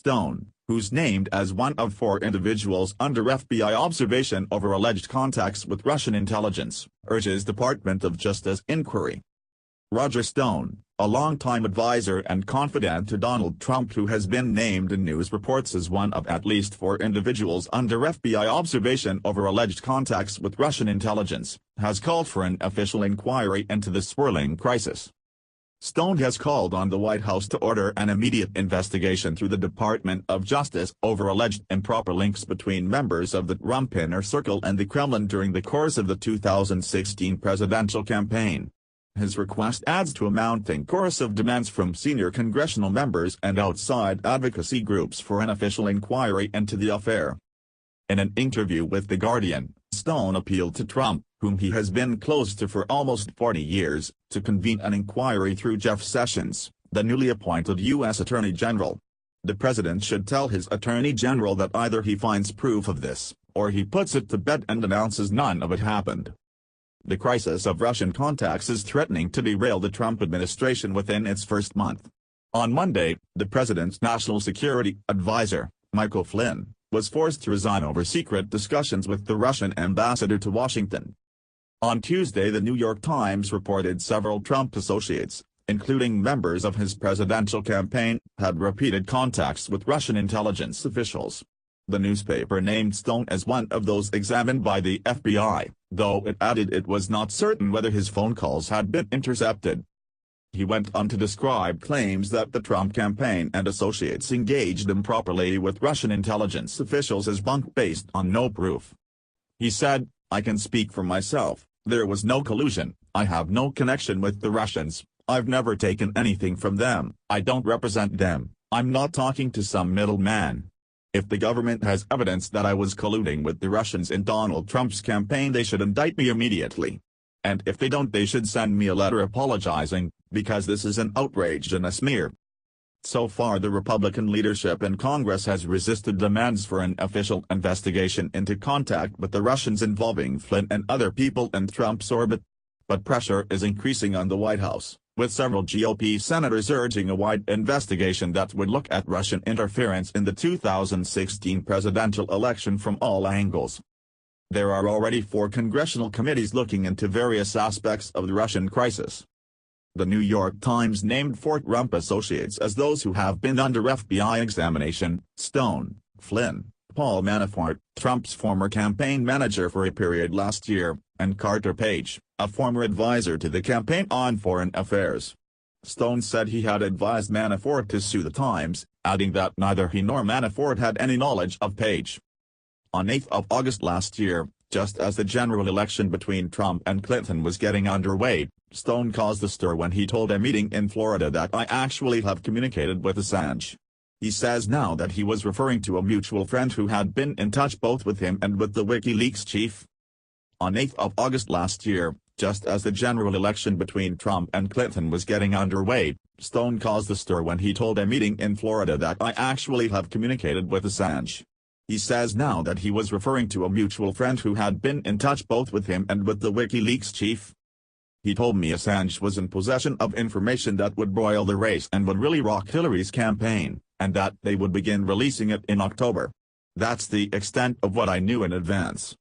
Stone, who's named as one of 4 individuals under FBI observation over alleged contacts with Russian intelligence, urges Department of Justice inquiry. Roger Stone, a longtime advisor and confidant to Donald Trump who has been named in news reports as one of at least 4 individuals under FBI observation over alleged contacts with Russian intelligence, has called for an official inquiry into the swirling crisis. Stone has called on the White House to order an immediate investigation through the Department of Justice over alleged improper links between members of the Trump inner circle and the Kremlin during the course of the 2016 presidential campaign. His request adds to a mounting chorus of demands from senior congressional members and outside advocacy groups for an official inquiry into the affair. In an interview with The Guardian, Stone appealed to Trump, whom he has been close to for almost 40 years, to convene an inquiry through Jeff Sessions, the newly appointed U.S. Attorney General. The president should tell his Attorney General that either he finds proof of this, or he puts it to bed and announces none of it happened. The crisis of Russian contacts is threatening to derail the Trump administration within its first month. On Monday, the president's national security advisor, Michael Flynn, was forced to resign over secret discussions with the Russian ambassador to Washington. On Tuesday, the New York Times reported several Trump associates, including members of his presidential campaign, had repeated contacts with Russian intelligence officials. The newspaper named Stone as one of those examined by the FBI, though it added it was not certain whether his phone calls had been intercepted. He went on to describe claims that the Trump campaign and associates engaged improperly with Russian intelligence officials as bunk based on no proof. He said, "I can speak for myself, there was no collusion, I have no connection with the Russians, I've never taken anything from them, I don't represent them, I'm not talking to some middleman. If the government has evidence that I was colluding with the Russians in Donald Trump's campaign, they should indict me immediately. And if they don't, they should send me a letter apologizing, because this is an outrage and a smear." So far, the Republican leadership in Congress has resisted demands for an official investigation into contact with the Russians involving Flynn and other people in Trump's orbit. But pressure is increasing on the White House, with several GOP senators urging a wide investigation that would look at Russian interference in the 2016 presidential election from all angles. There are already 4 congressional committees looking into various aspects of the Russian crisis. The New York Times named 4 Trump associates as those who have been under FBI examination: Stone, Flynn, Paul Manafort, Trump's former campaign manager for a period last year, and Carter Page, a former advisor to the Campaign on Foreign Affairs. Stone said he had advised Manafort to sue the Times, adding that neither he nor Manafort had any knowledge of Page. On 8 August last year, just as the general election between Trump and Clinton was getting underway, Stone caused a stir when he told a meeting in Florida that "I actually have communicated with Assange." He says now that he was referring to a mutual friend who had been in touch both with him and with the WikiLeaks chief. On 8 August last year, just as the general election between Trump and Clinton was getting underway, Stone caused a stir when he told a meeting in Florida that "I actually have communicated with Assange." He says now that he was referring to a mutual friend who had been in touch both with him and with the WikiLeaks chief. "He told me Assange was in possession of information that would broil the race and would really rock Hillary's campaign, and that they would begin releasing it in October. That's the extent of what I knew in advance."